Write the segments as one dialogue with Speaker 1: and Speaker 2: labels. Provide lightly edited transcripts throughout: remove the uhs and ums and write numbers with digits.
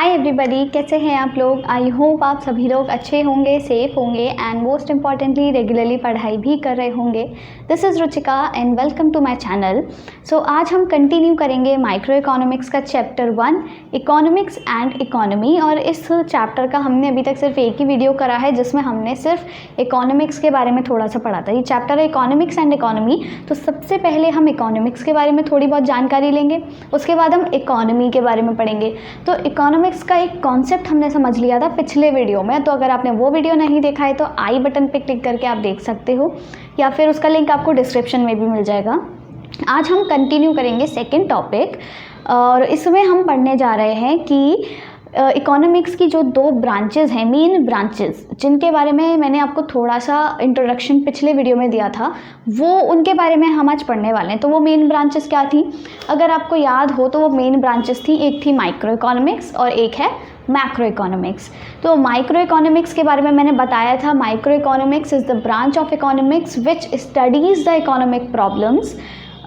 Speaker 1: Hi everybody, कैसे हैं आप लोग। आई होप आप सभी लोग अच्छे होंगे, सेफ होंगे एंड मोस्ट इम्पॉर्टेंटली रेगुलरली पढ़ाई भी कर रहे होंगे। This is Ruchika and welcome to my channel. So आज हम कंटिन्यू करेंगे माइक्रो इकोनॉमिक्स का चैप्टर 1 इकोनॉमिक्स एंड इकोनॉमी। और इस चैप्टर का हमने अभी तक सिर्फ एक ही वीडियो करा है जिसमें हमने सिर्फ इकोनॉमिक्स के बारे में थोड़ा सा पढ़ा था। ये चैप्टर है इकोनॉमिक्स एंड इकोनॉमी। तो सबसे पहले हम इकोनॉमिक्स के बारे में थोड़ी बहुत जानकारी लेंगे, उसके बाद हम इकोनॉमी के बारे में पढ़ेंगे। तो इकोनॉमिक्स का एक कॉन्सेप्ट हमने समझ लिया था पिछले वीडियो में, तो अगर आपने वो वीडियो नहीं देखा है तो आई बटन पे क्लिक करके आप देख सकते हो या फिर उसका लिंक आपको डिस्क्रिप्शन में भी मिल जाएगा। आज हम कंटिन्यू करेंगे सेकंड टॉपिक और इसमें हम पढ़ने जा रहे हैं कि इकोनॉमिक्स की जो दो ब्रांचेस हैं, मेन ब्रांचेस, जिनके बारे में मैंने आपको थोड़ा सा इंट्रोडक्शन पिछले वीडियो में दिया था, वो उनके बारे में हम आज पढ़ने वाले हैं। तो वो मेन ब्रांचेस क्या थी, अगर आपको याद हो तो वो मेन ब्रांचेस थी, एक थी माइक्रो इकोनॉमिक्स और एक है मैक्रो इकोनॉमिक्स। तो माइक्रो इकोनॉमिक्स के बारे में मैंने बताया था, micro economics is the branch of economics which studies the economic problems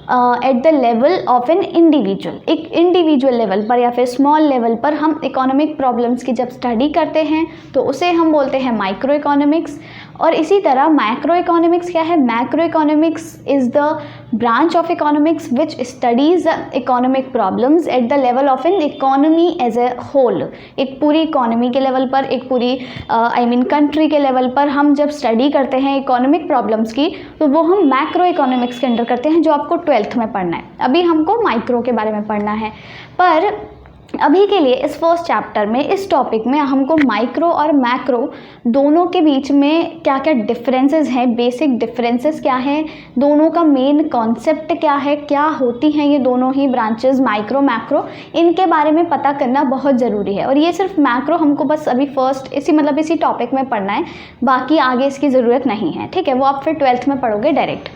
Speaker 1: at the level of an individual. एक इंडिविजुअल लेवल पर या फिर स्मॉल लेवल पर हम इकोनॉमिक प्रॉब्लम्स की जब स्टडी करते हैं तो उसे हम बोलते हैं माइक्रो इकोनॉमिक्स। और इसी तरह मैक्रो इकोनॉमिक्स क्या है, macroeconomics is the branch of economics which studies economic problems at the level of an economy as a whole. एक पूरी इकोनॉमी के लेवल पर, एक पूरी कंट्री के लेवल पर हम जब स्टडी करते हैं इकोनॉमिक प्रॉब्लम्स की, तो वो हम मैक्रो इकोनॉमिक्स के अंडर करते हैं, जो आपको 12th में पढ़ना है। अभी हमको माइक्रो के बारे में पढ़ना है, पर अभी के लिए इस फर्स्ट चैप्टर में, इस टॉपिक में हमको माइक्रो और मैक्रो दोनों के बीच में क्या क्या डिफरेंसेस हैं, बेसिक डिफरेंसेस क्या हैं, दोनों का मेन कॉन्सेप्ट क्या है, क्या होती हैं ये दोनों ही ब्रांचेस माइक्रो मैक्रो, इनके बारे में पता करना बहुत ज़रूरी है। और ये सिर्फ मैक्रो हमको बस अभी फर्स्ट इसी टॉपिक में पढ़ना है, बाकी आगे इसकी ज़रूरत नहीं है, ठीक है, वो आप फिर 12th में पढ़ोगे डायरेक्ट।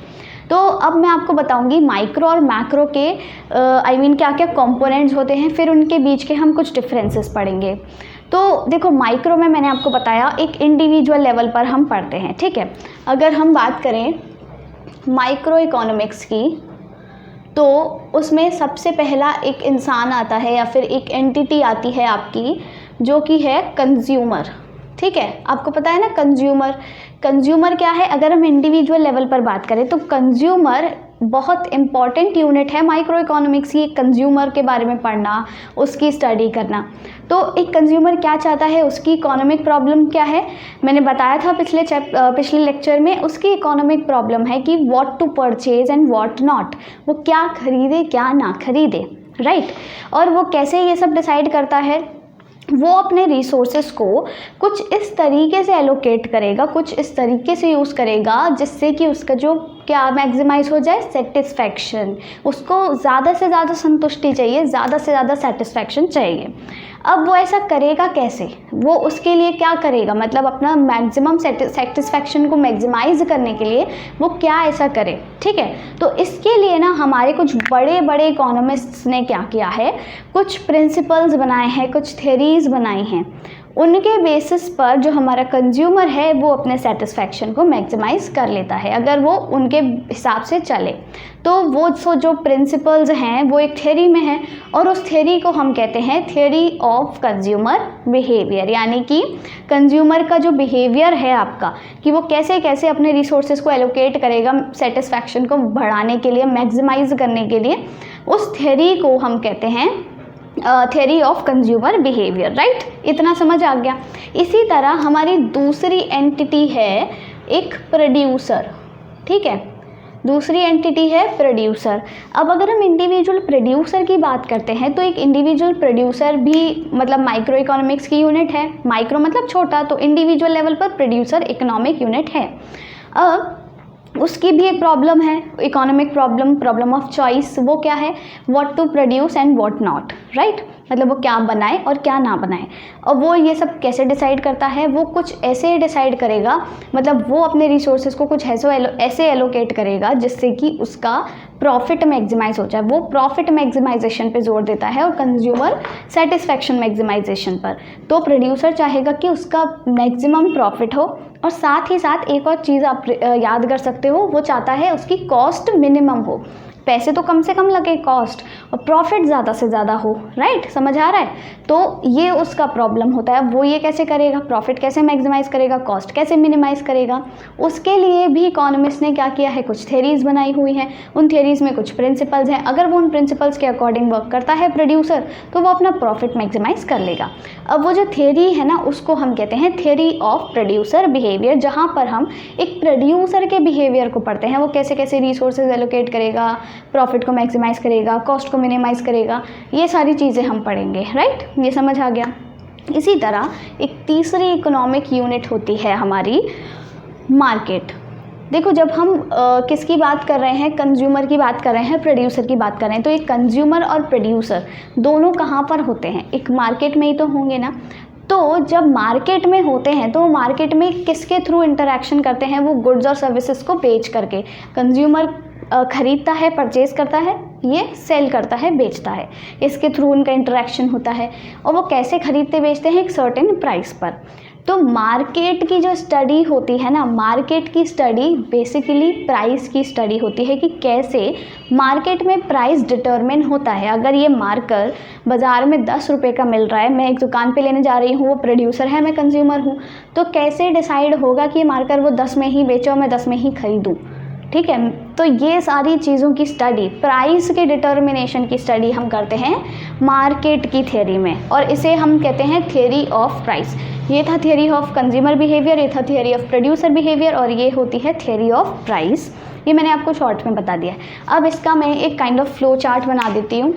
Speaker 1: तो अब मैं आपको बताऊंगी माइक्रो और मैक्रो के क्या क्या कंपोनेंट्स होते हैं, फिर उनके बीच के हम कुछ डिफरेंसेस पढ़ेंगे। तो देखो, माइक्रो में मैंने आपको बताया एक इंडिविजुअल लेवल पर हम पढ़ते हैं, ठीक है। अगर हम बात करें माइक्रो इकोनॉमिक्स की, तो उसमें सबसे पहला एक इंसान आता है या फिर एक एंटिटी आती है आपकी, जो कि है कंज्यूमर, ठीक है। आपको पता है ना कंज्यूमर क्या है। अगर हम इंडिविजुअल लेवल पर बात करें तो कंज्यूमर बहुत इंपॉर्टेंट यूनिट है माइक्रो इकोनॉमिक्स की, कंज्यूमर के बारे में पढ़ना, उसकी स्टडी करना। तो एक कंज्यूमर क्या चाहता है, उसकी इकोनॉमिक प्रॉब्लम क्या है, मैंने बताया था पिछले लेक्चर में। उसकी इकोनॉमिक प्रॉब्लम है कि what to purchase and what not, वो क्या खरीदे क्या ना खरीदे, राइट। और वो कैसे ये सब डिसाइड करता है, वो अपने रिसोर्सेस को कुछ इस तरीके से एलोकेट करेगा, कुछ इस तरीके से यूज़ करेगा जिससे कि उसका जो क्या मैक्सिमाइज हो जाए, सेटिस्फैक्शन। उसको ज़्यादा से ज़्यादा संतुष्टि चाहिए, ज़्यादा से ज़्यादा सेटिस्फैक्शन चाहिए। अब वो ऐसा करेगा कैसे, वो उसके लिए क्या करेगा, मतलब अपना मैक्सिमम सेटिस्फैक्शन को मैक्सिमाइज करने के लिए वो क्या ऐसा करे, ठीक है। तो इसके लिए ना हमारे कुछ बड़े बड़े इकोनॉमिस्ट्स ने क्या किया है, कुछ प्रिंसिपल्स बनाए हैं, कुछ थ्योरीज बनाई हैं। उनके बेसिस पर जो हमारा कंज्यूमर है वो अपने सेटिस्फैक्शन को मैक्सिमाइज कर लेता है, अगर वो उनके हिसाब से चले। तो वो जो प्रिंसिपल्स हैं वो एक थ्योरी में है, और उस थ्योरी को हम कहते हैं थ्योरी ऑफ कंज्यूमर बिहेवियर। यानी कि कंज्यूमर का जो बिहेवियर है आपका, कि वो कैसे कैसे अपने रिसोर्सेज को एलोकेट करेगा सेटिस्फैक्शन को बढ़ाने के लिए, मैक्सिमाइज करने के लिए, उस थ्योरी को हम कहते हैं theory of consumer behaviour, right. इतना समझ आ गया। इसी तरह हमारी दूसरी एंटिटी है एक प्रोड्यूसर, ठीक है, दूसरी एंटिटी है प्रोड्यूसर। अब अगर हम इंडिविजुअल प्रोड्यूसर की बात करते हैं तो एक इंडिविजुअल प्रोड्यूसर भी मतलब माइक्रो इकोनॉमिक्स की यूनिट है। माइक्रो मतलब छोटा, तो इंडिविजुअल लेवल पर प्रोड्यूसर इकोनॉमिक यूनिट है। अब उसकी भी एक प्रॉब्लम है, इकोनॉमिक प्रॉब्लम ऑफ चॉइस। वो क्या है, what to produce and what not, right. मतलब वो क्या बनाए और क्या ना बनाए। और वो ये सब कैसे डिसाइड करता है, वो कुछ ऐसे डिसाइड करेगा, मतलब वो अपने रिसोर्सेज को कुछ ऐसे एलोकेट करेगा जिससे कि उसका प्रॉफिट मैक्सिमाइज हो जाए। वो प्रॉफिट मैक्सिमाइजेशन पे जोर देता है और कंज्यूमर सेटिस्फैक्शन मैक्सिमाइजेशन पर। तो प्रोड्यूसर चाहेगा कि उसका मैक्सिमम प्रॉफिट हो, और साथ ही साथ एक और चीज़ आप याद कर सकते हो, वो चाहता है उसकी कॉस्ट मिनिमम हो। पैसे तो कम से कम लगे कॉस्ट और प्रॉफिट ज़्यादा से ज़्यादा हो, राइट, समझ आ रहा है। तो ये उसका प्रॉब्लम होता है। अब वो ये कैसे करेगा, प्रॉफिट कैसे मैक्सिमाइज़ करेगा, कॉस्ट कैसे मिनिमाइज़ करेगा, उसके लिए भी इकोनॉमिस्ट ने क्या किया है, कुछ थ्योरीज बनाई हुई हैं। उन थ्योरीज में कुछ प्रिंसिपल्स हैं, अगर वो उन प्रिंसिपल्स के अकॉर्डिंग वर्क करता है प्रोड्यूसर तो वो अपना प्रॉफिट मैक्सिमाइज कर लेगा। अब वो जो थ्योरी है ना उसको हम कहते हैं थ्योरी ऑफ प्रोड्यूसर बिहेवियर, जहाँ पर हम एक प्रोड्यूसर के बिहेवियर को पढ़ते हैं, वो कैसे कैसे रिसोर्सेज एलोकेट करेगा, प्रॉफिट को मैक्सिमाइज़ करेगा, कॉस्ट को मिनिमाइज़ करेगा, ये सारी चीज़ें हम पढ़ेंगे, राइट, ये समझ आ गया। इसी तरह एक तीसरी इकोनॉमिक यूनिट होती है हमारी मार्केट। देखो जब हम किसकी बात कर रहे हैं, कंज्यूमर की बात कर रहे हैं, प्रोड्यूसर की बात कर रहे हैं, तो एक कंज्यूमर और प्रोड्यूसर दोनों कहाँ पर होते हैं, एक मार्केट में ही तो होंगे ना। तो जब मार्केट में होते हैं तो मार्केट में किसके थ्रू इंटरेक्शन करते हैं, वो गुड्स और सर्विसेज को बेच करके। कंज्यूमर खरीदता है, परचेज करता है, ये सेल करता है, बेचता है, इसके थ्रू उनका इंटरेक्शन होता है। और वो कैसे खरीदते बेचते हैं, एक सर्टेन प्राइस पर। तो मार्केट की जो स्टडी होती है ना, मार्केट की स्टडी बेसिकली प्राइस की स्टडी होती है कि कैसे मार्केट में प्राइस डिटरमिन होता है। अगर ये मार्कर बाज़ार में 10 रुपये का मिल रहा है, मैं एक दुकान पे लेने जा रही हूँ, वो प्रोड्यूसर है, मैं कंज्यूमर हूँ, तो कैसे डिसाइड होगा कि ये मार्कर वो 10 में ही बेचे और मैं 10 में ही खरीदूँ, ठीक है। तो ये सारी चीज़ों की स्टडी, प्राइस के डिटर्मिनेशन की स्टडी हम करते हैं मार्केट की थ्योरी में, और इसे हम कहते हैं थ्योरी ऑफ प्राइस। ये था थ्योरी ऑफ कंज्यूमर बिहेवियर, ये था थ्योरी ऑफ प्रोड्यूसर बिहेवियर, और ये होती है थ्योरी ऑफ प्राइस। ये मैंने आपको शॉर्ट में बता दिया। अब इसका मैं एक काइंड ऑफ फ्लो चार्ट बना देती हूँ,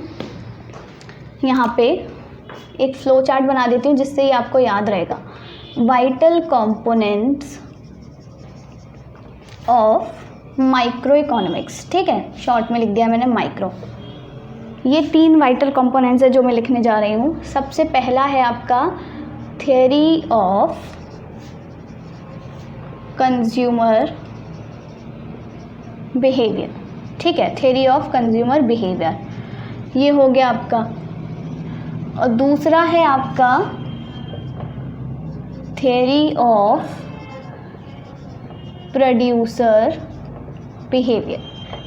Speaker 1: यहाँ पे एक फ्लो चार्ट बना देती हूँ जिससे ये आपको याद रहेगा। Vital components of micro economics, ठीक है, शॉर्ट में लिख दिया मैंने माइक्रो। ये 3 वाइटल कंपोनेंट्स है जो मैं लिखने जा रही हूँ। सबसे पहला है आपका थ्योरी ऑफ कंज्यूमर बिहेवियर, ठीक है, थ्योरी ऑफ कंज्यूमर बिहेवियर, ये हो गया आपका। और दूसरा है आपका थ्योरी ऑफ प्रोड्यूसर बिहेवियर,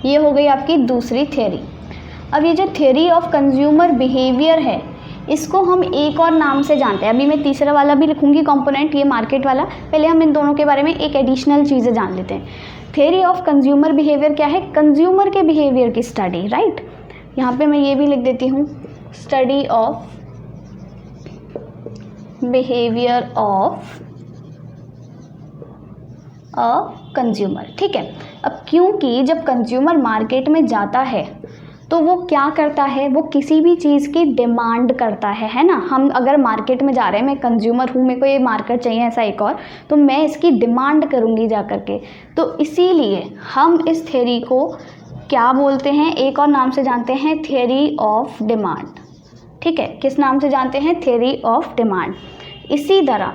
Speaker 1: ये हो गई आपकी दूसरी थ्योरी। अब ये जो थ्योरी ऑफ कंज्यूमर बिहेवियर है, इसको हम एक और नाम से जानते हैं। अभी मैं तीसरा वाला भी लिखूंगी कंपोनेंट, ये मार्केट वाला। पहले हम इन दोनों के बारे में एक एडिशनल चीज़ें जान लेते हैं। थ्योरी ऑफ कंज्यूमर बिहेवियर क्या है, कंज्यूमर के बिहेवियर की स्टडी, राइट। यहाँ पे मैं ये भी लिख देती हूँ, study of behaviour of a consumer, ठीक है। अब क्योंकि जब कंज्यूमर मार्केट में जाता है तो वो क्या करता है, वो किसी भी चीज़ की डिमांड करता है ना। हम अगर मार्केट में जा रहे हैं, मैं कंज्यूमर हूँ, मेरे को ये मार्कर चाहिए ऐसा एक और, तो मैं इसकी डिमांड करूँगी जा कर के। तो इसीलिए हम इस थ्योरी को क्या बोलते हैं, एक और नाम से जानते हैं, थ्योरी ऑफ डिमांड, ठीक है। किस नाम से जानते हैं, थ्योरी ऑफ डिमांड। इसी तरह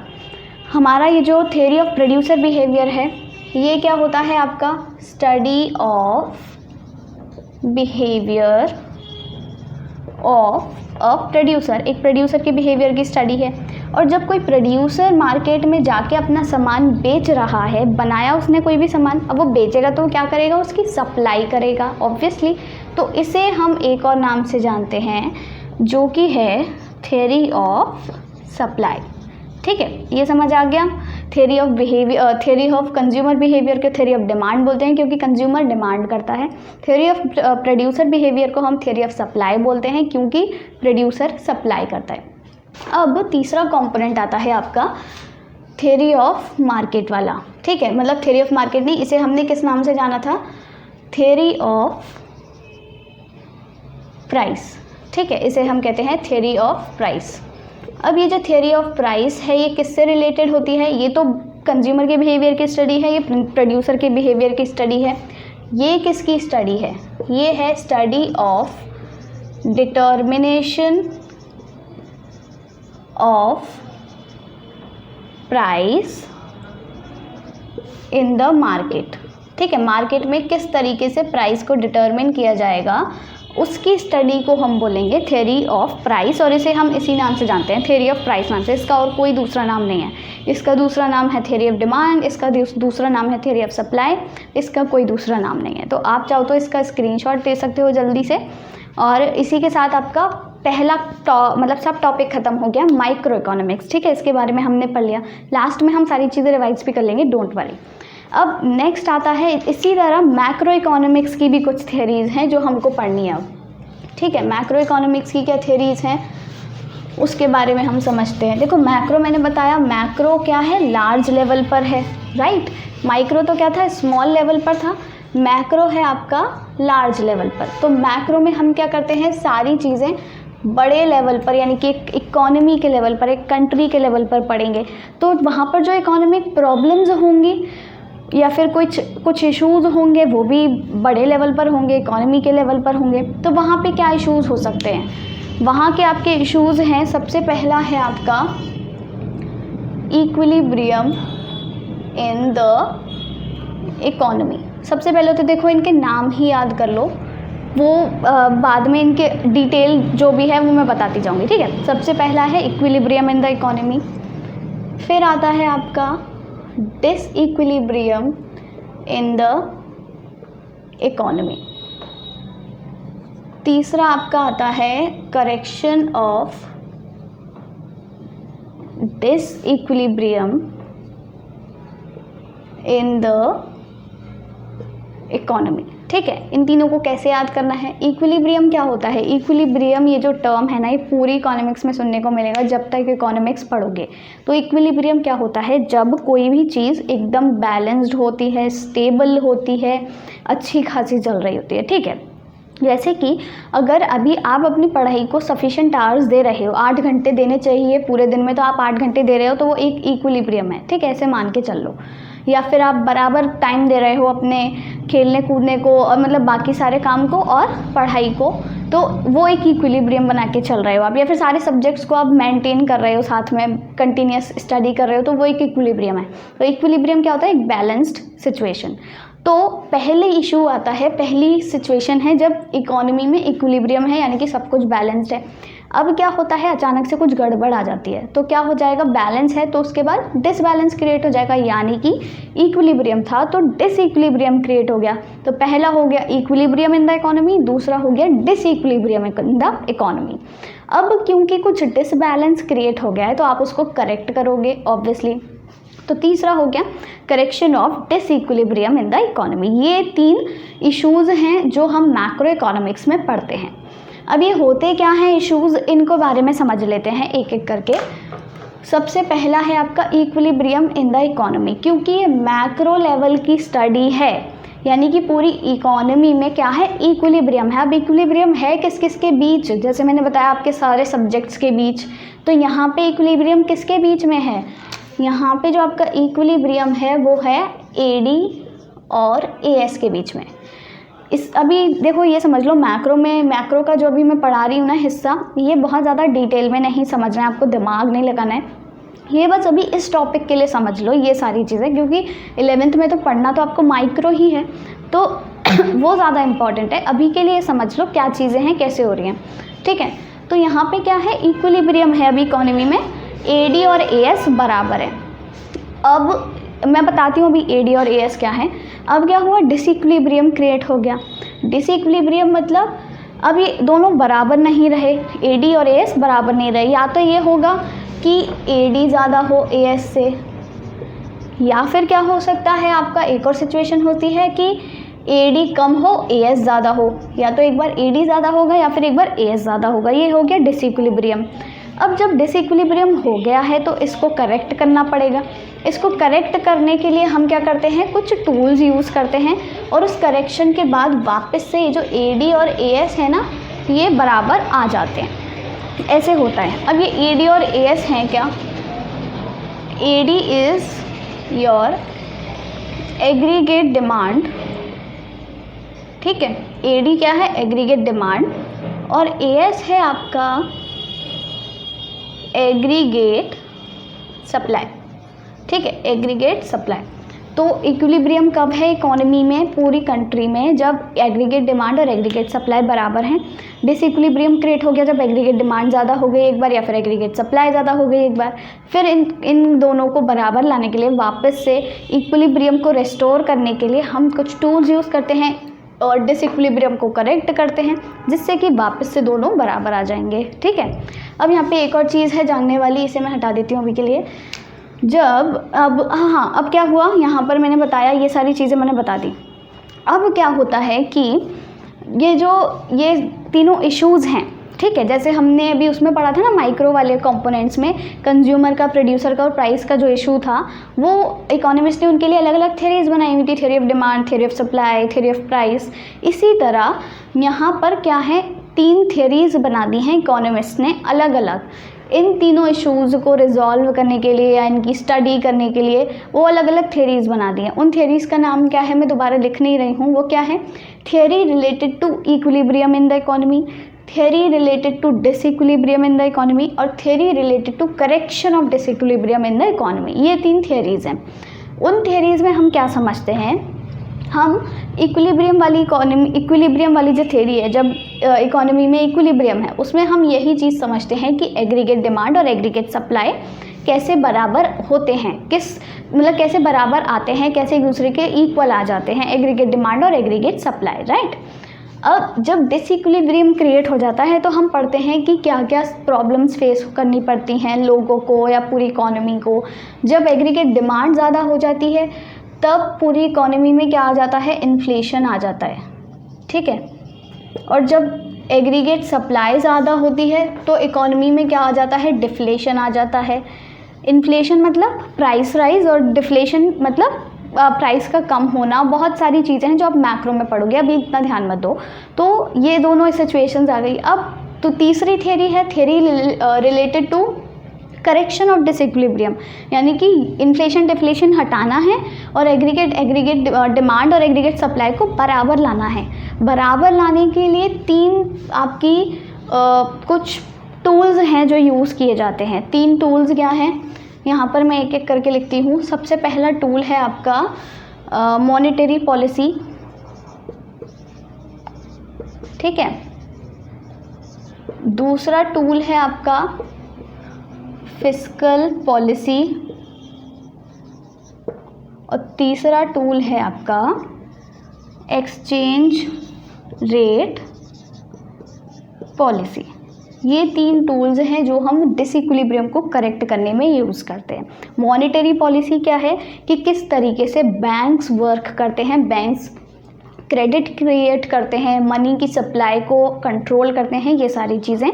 Speaker 1: हमारा ये जो थ्योरी ऑफ प्रोड्यूसर बिहेवियर है, ये क्या होता है आपका, study of behaviour of a producer, एक प्रोड्यूसर के बिहेवियर की स्टडी है। और जब कोई प्रोड्यूसर मार्केट में जाके अपना सामान बेच रहा है, बनाया उसने कोई भी सामान, अब वो बेचेगा तो क्या करेगा, उसकी सप्लाई करेगा ऑब्वियसली। तो इसे हम एक और नाम से जानते हैं जो कि है थ्योरी ऑफ सप्लाई, ठीक है, ये समझ आ गया। Theory of behaviour, theory of consumer behaviour के थ्योरी ऑफ डिमांड बोलते हैं क्योंकि कंज्यूमर डिमांड करता है। थ्योरी ऑफ प्रोड्यूसर बिहेवियर को हम थ्योरी ऑफ सप्लाई बोलते हैं क्योंकि प्रोड्यूसर सप्लाई करता है। अब तीसरा कंपोनेंट आता है आपका थ्योरी ऑफ मार्केट वाला, ठीक है, मतलब थ्योरी ऑफ मार्केट नहीं, इसे हमने किस नाम से जाना था, थ्योरी ऑफ प्राइस, ठीक है, इसे हम कहते हैं थ्योरी ऑफ प्राइस। अब ये जो थ्योरी ऑफ प्राइस है, ये किससे रिलेटेड होती है, ये तो कंज्यूमर के बिहेवियर की स्टडी है, ये प्रोड्यूसर के बिहेवियर की स्टडी है। ये किसकी स्टडी है, ये है study of determination of price in the market, ठीक है। मार्केट में किस तरीके से प्राइस को डिटर्मिन किया जाएगा, उसकी स्टडी को हम बोलेंगे थ्योरी ऑफ प्राइस, और इसे हम इसी नाम से जानते हैं, थ्योरी ऑफ प्राइस नाम से। इसका और कोई दूसरा नाम नहीं है। इसका दूसरा नाम है थ्योरी ऑफ डिमांड, इसका दूसरा नाम है थ्योरी ऑफ सप्लाई, इसका कोई दूसरा नाम नहीं है। तो आप चाहो तो इसका स्क्रीनशॉट ले सकते हो जल्दी से। और इसी के साथ आपका पहला मतलब सब टॉपिक ख़त्म हो गया, माइक्रो इकोनॉमिक्स। ठीक है, इसके बारे में हमने पढ़ लिया। लास्ट में हम सारी चीज़ें रिवाइज भी कर लेंगे, डोंट वरी। अब नेक्स्ट आता है इसी तरह मैक्रो इकोनॉमिक्स की भी कुछ थ्योरीज़ हैं जो हमको पढ़नी है अब। ठीक है, मैक्रो इकोनॉमिक्स की क्या थ्योरीज़ हैं उसके बारे में हम समझते हैं। देखो, मैक्रो मैंने बताया, मैक्रो क्या है, लार्ज लेवल पर है, राइट। माइक्रो तो क्या था, स्मॉल लेवल पर था। मैक्रो है आपका लार्ज लेवल पर। तो मैक्रो में हम क्या करते हैं, सारी चीज़ें बड़े लेवल पर, यानी कि एक इकोनॉमी के लेवल पर, एक कंट्री के लेवल पर पढ़ेंगे। तो वहाँ पर जो इकोनॉमिक प्रॉब्लम्स होंगी या फिर कुछ इश्यूज़ होंगे वो भी बड़े लेवल पर होंगे, इकोनॉमी के लेवल पर होंगे। तो वहाँ पे क्या इश्यूज़ हो सकते हैं, वहाँ के आपके इश्यूज़ हैं, सबसे पहला है आपका इक्विलिब्रियम इन द इकोनॉमी। सबसे पहले तो देखो इनके नाम ही याद कर लो, वो बाद में इनके डिटेल जो भी है वो मैं बताती जाऊंगी। ठीक है, सबसे पहला है इक्विलिब्रियम इन द इकोनॉमी, फिर आता है आपका डिसइक्विलिब्रियम इन द इकोनॉमी, तीसरा आपका आता है correction of disequilibrium in the economy. ठीक है, इन तीनों को कैसे याद करना है। इक्विलिब्रियम क्या होता है, इक्विलिब्रियम ये जो टर्म है ना, ये पूरी इकोनॉमिक्स में सुनने को मिलेगा जब तक इकोनॉमिक्स पढ़ोगे। तो इक्विलिब्रियम क्या होता है, जब कोई भी चीज़ एकदम बैलेंस्ड होती है, स्टेबल होती है, अच्छी खासी चल रही होती है। ठीक है, जैसे कि अगर अभी आप अपनी पढ़ाई को सफिशेंट आवर्स दे रहे हो, 8 घंटे देने चाहिए पूरे दिन में, तो आप 8 घंटे दे रहे हो, तो वो एक इक्विलिब्रियम है। ठीक है, ऐसे मान के चल लो। या फिर आप बराबर टाइम दे रहे हो अपने खेलने कूदने को और मतलब बाकी सारे काम को और पढ़ाई को, तो वो एक इक्विलिब्रियम बना के चल रहे हो आप। या फिर सारे सब्जेक्ट्स को आप मेंटेन कर रहे हो, साथ में कंटिन्यूस स्टडी कर रहे हो, तो वो एक इक्विलिब्रियम है। तो इक्विलिब्रियम क्या होता है, एक बैलेंस्ड सिचुएशन। तो पहले इशू आता है, पहली सिचुएशन है जब इकोनॉमी में इक्विलिब्रियम है, यानी कि सब कुछ बैलेंस्ड है। अब क्या होता है, अचानक से कुछ गड़बड़ आ जाती है, तो क्या हो जाएगा, बैलेंस है तो उसके बाद डिसबैलेंस क्रिएट हो जाएगा, यानी कि इक्विलिब्रियम था तो डिसइक्विलिब्रियम क्रिएट हो गया। तो पहला हो गया इक्विलिब्रियम इन द इकोनॉमी, दूसरा हो गया डिसइक्विलिब्रियम इन द इकोनॉमी। अब क्योंकि कुछ डिसबैलेंस क्रिएट हो गया है तो आप उसको करेक्ट करोगे ऑब्वियसली। तो तीसरा हो गया correction of disequilibrium in the economy. ये 3 इश्यूज़ हैं जो हम मैक्रो इकोनॉमिक्स में पढ़ते हैं। अब ये होते क्या हैं इश्यूज़, इनको बारे में समझ लेते हैं एक एक करके। सबसे पहला है आपका इक्विलिब्रियम इन द इकोनॉमी, क्योंकि ये मैक्रो लेवल की स्टडी है, यानी कि पूरी इकोनॉमी में क्या है, इक्विलिब्रियम है। अब इक्विलिब्रियम है किस किस के बीच, जैसे मैंने बताया आपके सारे सब्जेक्ट्स के बीच। तो यहाँ पे इक्विलिब्रियम किसके बीच में है, यहाँ पे जो आपका इक्विलिब्रियम है वो है AD और AS के बीच में। अभी देखो ये समझ लो, मैक्रो का जो अभी मैं पढ़ा रही हूँ ना हिस्सा, ये बहुत ज़्यादा डिटेल में नहीं समझना है, आपको दिमाग नहीं लगाना है। ये बस अभी इस टॉपिक के लिए समझ लो ये सारी चीज़ें, क्योंकि 11th में तो पढ़ना तो आपको माइक्रो ही है, तो वो ज़्यादा इम्पॉर्टेंट है। अभी के लिए समझ लो क्या चीज़ें हैं, कैसे हो रही हैं। ठीक है, तो यहाँ पे क्या है, इक्विलिब्रियम है अभी इकोनॉमी में, AD और AS बराबर है। अब मैं बताती हूँ अभी AD और AS क्या है। अब क्या हुआ, डिसइक्विलिब्रियम क्रिएट हो गया। डिसइक्विलिब्रियम मतलब अब ये दोनों बराबर नहीं रहे, AD और AS बराबर नहीं रहे। या तो ये होगा कि AD ज़्यादा हो AS से, या फिर क्या हो सकता है आपका, एक और सिचुएशन होती है कि AD कम हो AS ज़्यादा हो, या तो एक बार AD ज़्यादा होगा या फिर एक बार AS ज़्यादा होगा। ये हो गया डिसइक्विलिब्रियम। अब जब डिसइक्विलिब्रियम हो गया है तो इसको करेक्ट करना पड़ेगा। इसको करेक्ट करने के लिए हम क्या करते हैं, कुछ टूल्स यूज़ करते हैं, और उस करेक्शन के बाद वापस से ये जो AD और AS है ना, ये बराबर आ जाते हैं। ऐसे होता है। अब ये AD और AS हैं क्या, AD is your aggregate demand. ठीक है, AD क्या है, एग्रीगेट डिमांड, और AS है आपका एग्रीगेट सप्लाई। ठीक है, एग्रीगेट सप्लाई। तो इक्विलिब्रियम कब है इकोनॉमी में, पूरी कंट्री में, जब एग्रीगेट डिमांड और एग्रीगेट सप्लाई बराबर हैं। डिसइक्विलिब्रियम क्रिएट हो गया जब एग्रीगेट डिमांड ज़्यादा हो गई एक बार, या फिर एग्रीगेट सप्लाई ज़्यादा हो गई एक बार। फिर इन दोनों को बराबर लाने के लिए, वापस से इक्विलिब्रियम को रेस्टोर करने के लिए हम कुछ टूल्स यूज़ करते हैं और डिसइक्विलिब्रियम को करेक्ट करते हैं, जिससे कि वापस से दोनों बराबर आ जाएंगे। ठीक है, अब यहाँ पे एक और चीज़ है जानने वाली, इसे मैं हटा देती हूँ अभी के लिए। अब क्या हुआ, यहाँ पर मैंने बताया, ये सारी चीज़ें मैंने बता दी। अब क्या होता है कि ये तीनों इश्यूज़ हैं, ठीक है, जैसे हमने अभी उसमें पढ़ा था ना माइक्रो वाले कंपोनेंट्स में, कंज्यूमर का, प्रोड्यूसर का और प्राइस का जो इशू था, वो इकोनॉमिस्ट ने उनके लिए अलग अलग थ्योरीज बनाई हुई थी, theory of demand, theory of supply, theory of price. इसी तरह यहाँ पर क्या है, 3 थ्योरीज बना दी हैं इकोनॉमिस्ट ने अलग अलग। इन तीनों इश्यूज़ को रिजॉल्व करने के लिए या इनकी स्टडी करने के लिए वो अलग अलग थ्योरीज़ बना दी हैं। उन थ्योरीज़ का नाम क्या है, मैं दोबारा लिख नहीं रही हूँ, वो क्या है, theory related to equilibrium in the economy, theory related to disequilibrium in the economy और theory related to correction of disequilibrium in the economy. ये 3 थ्योरीज़ हैं। उन थ्योरीज़ में हम क्या समझते हैं, हम इक्विलिब्रियम वाली जो थ्योरी है, जब इकोनॉमी में इक्विलिब्रियम है, उसमें हम यही चीज़ समझते हैं कि एग्रीगेट डिमांड और एग्रीगेट सप्लाई कैसे बराबर होते हैं, कैसे बराबर आते हैं, कैसे एक दूसरे के इक्वल आ जाते हैं, एग्रीगेट डिमांड और एग्रीगेट सप्लाई, राइट। अब जब डिसइक्विलिब्रियम क्रिएट हो जाता है तो हम पढ़ते हैं कि क्या क्या प्रॉब्लम्स फेस करनी पड़ती हैं लोगों को या पूरी इकोनॉमी को। जब एग्रीगेट डिमांड ज़्यादा हो जाती है तब पूरी इकोनॉमी में क्या आ जाता है, इन्फ्लेशन आ जाता है, ठीक है। और जब एग्रीगेट सप्लाई ज़्यादा होती है तो इकोनॉमी में क्या आ जाता है, डिफ्लेशन आ जाता है। इन्फ्लेशन मतलब प्राइस राइज और डिफ्लेशन मतलब प्राइस का कम होना। बहुत सारी चीज़ें हैं जो आप मैक्रो में पढ़ोगे, अभी इतना ध्यान मत दो। तो ये दोनों सिचुएशंस आ गई। अब तो तीसरी थ्योरी है, theory related to correction of disequilibrium, यानी कि इन्फ्लेशन डिफ्लेशन हटाना है और एग्रीगेट डिमांड और एग्रीगेट सप्लाई को बराबर लाना है। बराबर लाने के लिए 3 आपकी कुछ टूल्स हैं जो यूज़ किए जाते हैं। 3 टूल्स क्या हैं, यहाँ पर मैं एक एक करके लिखती हूँ। सबसे पहला टूल है आपका मॉनेटरी पॉलिसी, ठीक है। दूसरा टूल है आपका फिस्कल पॉलिसी और तीसरा टूल है आपका एक्सचेंज रेट पॉलिसी। ये 3 टूल्स हैं जो हम डिसइक्विलिब्रियम को करेक्ट करने में यूज़ करते हैं। मॉनेटरी पॉलिसी क्या है कि किस तरीके से बैंक्स वर्क करते हैं, बैंक्स क्रेडिट क्रिएट करते हैं, मनी की सप्लाई को कंट्रोल करते हैं, ये सारी चीज़ें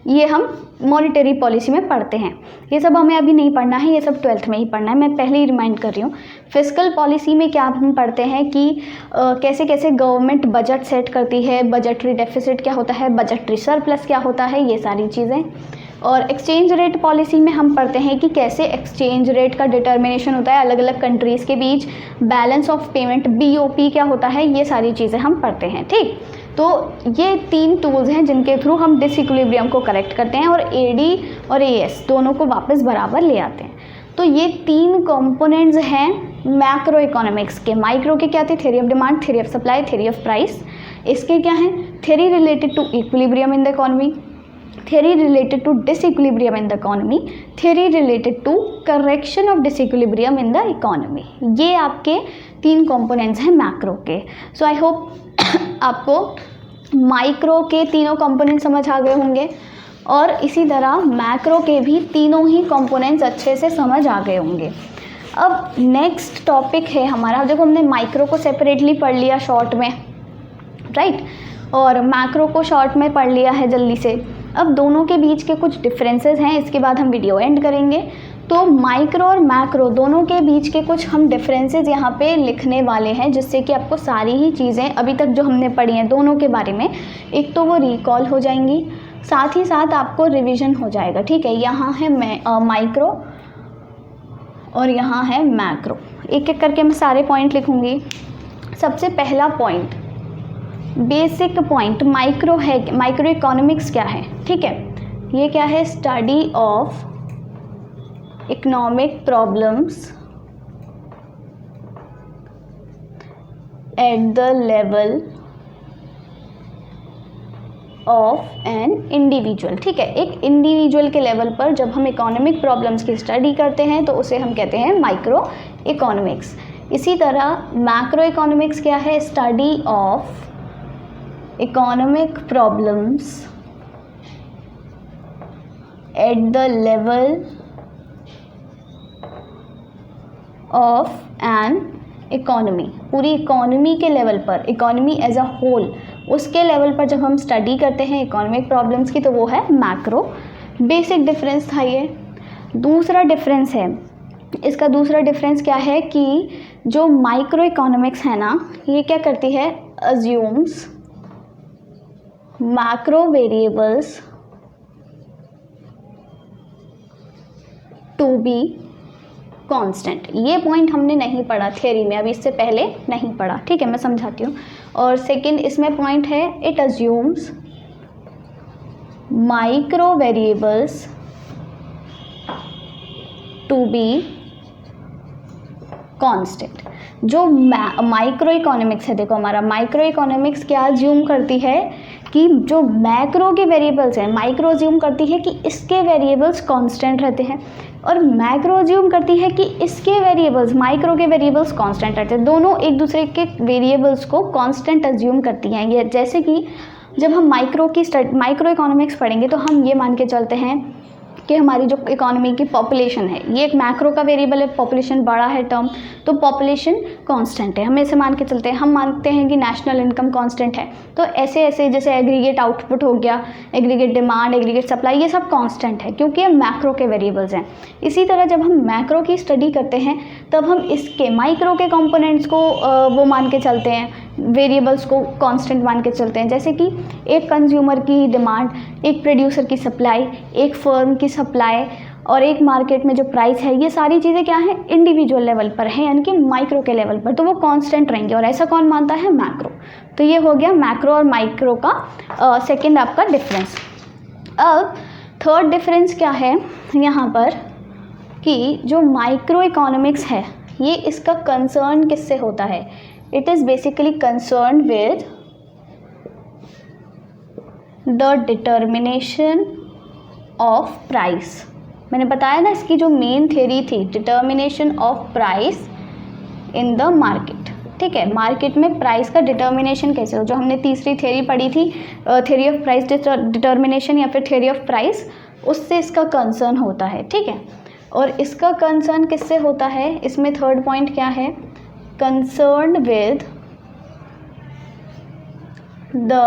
Speaker 1: ये हम मॉनेटरी पॉलिसी में पढ़ते हैं। ये सब हमें अभी नहीं पढ़ना है, ये सब 12th में ही पढ़ना है, मैं पहले ही रिमाइंड कर रही हूँ। फिस्कल पॉलिसी में क्या हम पढ़ते हैं कि कैसे कैसे गवर्नमेंट बजट सेट करती है, बजटरी डेफिसिट क्या होता है, बजटरी सरप्लस क्या होता है, ये सारी चीज़ें। और एक्सचेंज रेट पॉलिसी में हम पढ़ते हैं कि कैसे एक्सचेंज रेट का डिटर्मिनेशन होता है अलग अलग कंट्रीज़ के बीच, बैलेंस ऑफ पेमेंट BOP क्या होता है, ये सारी चीज़ें हम पढ़ते हैं, ठीक। तो ये 3 टूल्स हैं जिनके थ्रू हम डिसइक्विलिब्रियम को करेक्ट करते हैं और AD और AS दोनों को वापस बराबर ले आते हैं। तो ये 3 कंपोनेंट्स हैं मैक्रो इकोनॉमिक्स के। माइक्रो के क्या थे, theory of demand, theory of supply, theory of price. इसके क्या हैं, theory related to equilibrium in the economy, theory related to disequilibrium in the economy, theory related to correction of disequilibrium in the economy। ये आपके 3 components हैं macro के। सो I hope आपको micro के तीनों कंपोनेंट समझ आ गए होंगे और इसी तरह मैक्रो के भी तीनों ही कंपोनेंट्स अच्छे से समझ आ गए होंगे। अब नेक्स्ट टॉपिक है हमारा, देखो हमने माइक्रो को सेपरेटली पढ़ लिया शॉर्ट में, राइट, और मैक्रो को शॉर्ट में पढ़ लिया है जल्दी से। अब दोनों के बीच के कुछ डिफरेंसेस हैं, इसके बाद हम वीडियो एंड करेंगे। तो माइक्रो और मैक्रो दोनों के बीच के कुछ हम डिफरेंसेस यहाँ पे लिखने वाले हैं, जिससे कि आपको सारी ही चीज़ें अभी तक जो हमने पढ़ी हैं दोनों के बारे में, एक तो वो रिकॉल हो जाएंगी, साथ ही साथ आपको रिवीजन हो जाएगा, ठीक है। यहाँ है माइक्रो और यहाँ है मैक्रो। एक एक करके मैं सारे पॉइंट लिखूँगी। सबसे पहला पॉइंट, बेसिक पॉइंट, माइक्रो है, माइक्रो इकोनॉमिक्स क्या है, ठीक है। ये क्या है, study of economic problems at the level of an individual. ठीक है, एक इंडिविजुअल के लेवल पर जब हम इकोनॉमिक प्रॉब्लम्स की स्टडी करते हैं तो उसे हम कहते हैं माइक्रो इकोनॉमिक्स। इसी तरह मैक्रो इकोनॉमिक्स क्या है? Study of economic problems at the level of an economy. पूरी इकोनॉमी के लेवल पर, इकोनॉमी एज अ होल, उसके लेवल पर जब हम स्टडी करते हैं इकोनॉमिक प्रॉब्लम्स की तो वो है मैक्रो। बेसिक डिफरेंस था ये। दूसरा डिफरेंस है, इसका दूसरा डिफरेंस क्या है कि जो माइक्रो इकोनॉमिक्स है ना, ये क्या करती है? Assumes macro variables to be constant. ये पॉइंट हमने नहीं पढ़ा थ्योरी में, अभी इससे पहले नहीं पढ़ा। ठीक है, मैं समझाती हूँ। और सेकंड इसमें पॉइंट है, it assumes micro variables to be constant. जो माइक्रो इकोनॉमिक्स है, देखो हमारा माइक्रो इकोनॉमिक्स क्या अज्यूम करती है कि जो मैक्रो के वेरिएबल्स हैं, माइक्रो अज्यूम करती है कि इसके वेरिएबल्स कांस्टेंट रहते हैं और मैक्रो अज्यूम करती है कि इसके वेरिएबल्स, माइक्रो के वेरिएबल्स कांस्टेंट रहते हैं। दोनों एक दूसरे के वेरिएबल्स को कांस्टेंट अज्यूम करती हैं। ये जैसे कि जब हम माइक्रो इकोनॉमिक्स पढ़ेंगे तो हम ये मान के चलते हैं कि हमारी जो इकोनॉमी की पॉपुलेशन है, ये एक मैक्रो का वेरिएबल है, पॉपुलेशन बड़ा है टर्म, तो पॉपुलेशन कांस्टेंट है, हम ऐसे मान के चलते हैं। हम मानते हैं कि नेशनल इनकम कांस्टेंट है, तो ऐसे ऐसे जैसे एग्रीगेट आउटपुट हो गया, एग्रीगेट डिमांड, एग्रीगेट सप्लाई, ये सब कांस्टेंट है क्योंकि ये मैक्रो के वेरिएबल्स हैं। इसी तरह जब हम मैक्रो की स्टडी करते हैं तब हम इसके माइक्रो के कंपोनेंट्स को वो मान के चलते हैं, वेरिएबल्स को कांस्टेंट मान के चलते हैं। जैसे कि एक कंज्यूमर की डिमांड, एक प्रोड्यूसर की सप्लाई, एक फर्म की सप्लाई और एक मार्केट में जो प्राइस है, ये सारी चीज़ें क्या हैं? इंडिविजुअल लेवल पर हैं, यानी कि माइक्रो के लेवल पर, तो वो कांस्टेंट रहेंगे। और ऐसा कौन मानता है? मैक्रो। तो ये हो गया मैक्रो और माइक्रो का सेकेंड आपका डिफरेंस। अब थर्ड डिफरेंस क्या है यहाँ पर कि जो माइक्रो इकोनॉमिक्स है, ये इसका कंसर्न किससे होता है? It is basically concerned with the determination of price। मैंने बताया ना इसकी जो मेन थ्योरी थी, determination of price in the market. ठीक है, मार्केट में प्राइस का डिटर्मिनेशन कैसे हो, जो हमने तीसरी थ्योरी पढ़ी थी, थ्योरी ऑफ प्राइस डिटर्मिनेशन या फिर थ्योरी ऑफ प्राइस, उससे इसका कंसर्न होता है। ठीक है, और इसका कंसर्न किससे होता है? इसमें थर्ड पॉइंट क्या है? concerned with the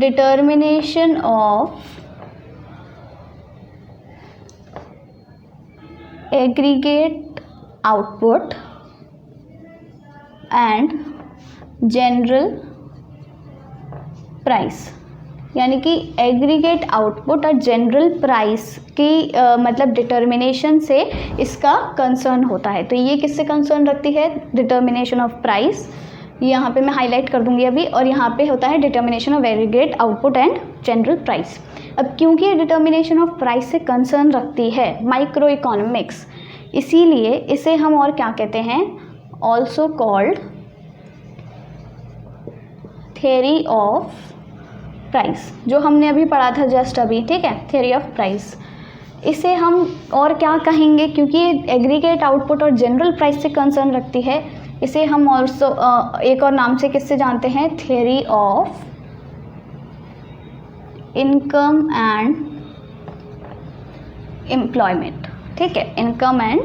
Speaker 1: determination of aggregate output and general price। यानी कि एग्रीगेट आउटपुट और जनरल प्राइस की मतलब डिटर्मिनेशन से इसका कंसर्न होता है। तो ये किससे कंसर्न रखती है? डिटर्मिनेशन ऑफ प्राइस, यहाँ पे मैं हाईलाइट कर दूंगी अभी, और यहाँ पे होता है determination of aggregate output and general price. अब क्योंकि ये डिटर्मिनेशन ऑफ प्राइस से कंसर्न रखती है माइक्रो इकोनॉमिक्स, इसीलिए इसे हम और क्या कहते हैं? Also called theory of price, जो हमने अभी पढ़ा था जस्ट अभी। ठीक है, थ्योरी ऑफ प्राइस, इसे हम और क्या कहेंगे? क्योंकि एग्रीगेट आउटपुट और जनरल प्राइस से कंसर्न रखती है, इसे हम ऑल्सो एक और नाम से किससे जानते हैं? Theory of income and employment. ठीक है, इनकम एंड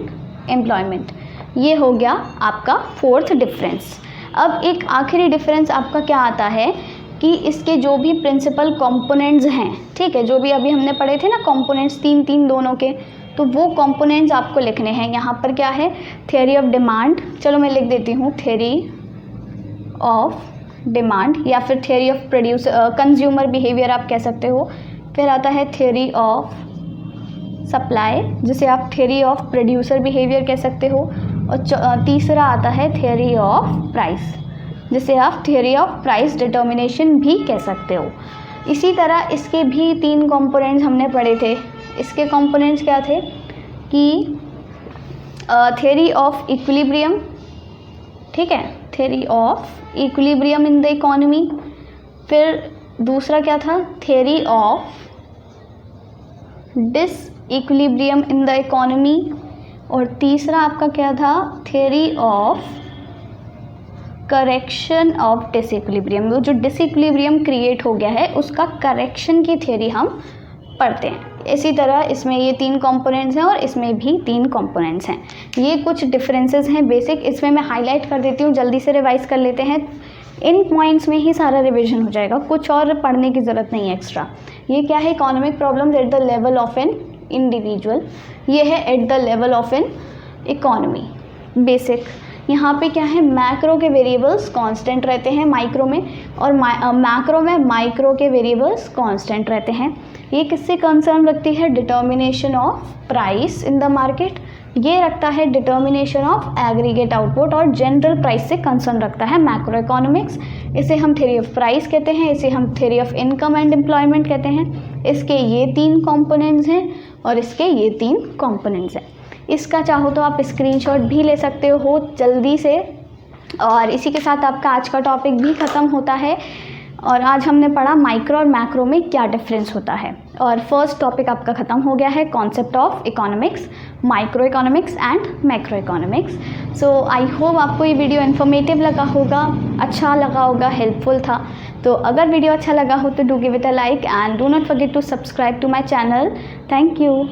Speaker 1: एम्प्लॉयमेंट, ये हो गया आपका फोर्थ डिफरेंस। अब एक आखिरी डिफरेंस आपका क्या आता है कि इसके जो भी प्रिंसिपल कंपोनेंट्स हैं, ठीक है, जो भी अभी हमने पढ़े थे ना कंपोनेंट्स, तीन दोनों के, तो वो कंपोनेंट्स आपको लिखने हैं। यहाँ पर क्या है? थ्योरी ऑफ डिमांड, चलो मैं लिख देती हूँ, थ्योरी ऑफ डिमांड, या फिर थ्योरी ऑफ कंज्यूमर बिहेवियर आप कह सकते हो। फिर आता है थ्योरी ऑफ सप्लाई, जिसे आप थ्योरी ऑफ प्रोड्यूसर बिहेवियर कह सकते हो। और तीसरा आता है थ्योरी ऑफ प्राइस, जिसे आप थ्योरी ऑफ प्राइस डिटर्मिनेशन भी कह सकते हो। इसी तरह इसके भी 3 कंपोनेंट्स हमने पढ़े थे। इसके कंपोनेंट्स क्या थे कि थ्योरी ऑफ इक्विलिब्रियम, ठीक है, theory of equilibrium in the economy. फिर दूसरा क्या था, theory of disequilibrium in the economy. और तीसरा आपका क्या था, theory of correction of disequilibrium. वो जो डिसइक्विलिब्रियम क्रिएट हो गया है उसका करेक्शन की थ्योरी हम पढ़ते हैं। इसी तरह इसमें ये 3 कंपोनेंट्स हैं और इसमें भी 3 कंपोनेंट्स हैं। ये कुछ डिफरेंसेस हैं बेसिक, इसमें मैं हाईलाइट कर देती हूँ, जल्दी से रिवाइज कर लेते हैं। इन पॉइंट्स में ही सारा रिवीजन हो जाएगा, कुछ और पढ़ने की ज़रूरत नहीं है एक्स्ट्रा। ये क्या है, economic problems at the level of an individual. ये है eight the level of an economy basic. यहाँ पे क्या है, मैक्रो के वेरिएबल्स कांस्टेंट रहते हैं माइक्रो में, और मैक्रो में माइक्रो के वेरिएबल्स कांस्टेंट रहते हैं। ये किससे कंसर्न रखती है, determination of price in the market. ये रखता है डिटर्मिनेशन ऑफ एग्रीगेट आउटपुट, और जनरल प्राइस से कंसर्न रखता है मैक्रो इकोनॉमिक्स। इसे हम थ्योरी ऑफ प्राइस कहते हैं, इसे हम theory of income and employment कहते हैं। इसके ये 3 कंपोनेंट्स हैं और इसके ये 3 कंपोनेंट्स हैं। इसका चाहो तो आप स्क्रीनशॉट भी ले सकते हो जल्दी से। और इसी के साथ आपका आज का टॉपिक भी ख़त्म होता है। और आज हमने पढ़ा माइक्रो और मैक्रो में क्या डिफरेंस होता है। और फर्स्ट टॉपिक आपका ख़त्म हो गया है, concept of economics, micro economics and macro economics. So I hope आपको ये वीडियो इन्फॉर्मेटिव लगा होगा, अच्छा लगा होगा, हेल्पफुल था। तो अगर वीडियो अच्छा लगा हो तो do give it a like and do not forget to subscribe to my channel. Thank you.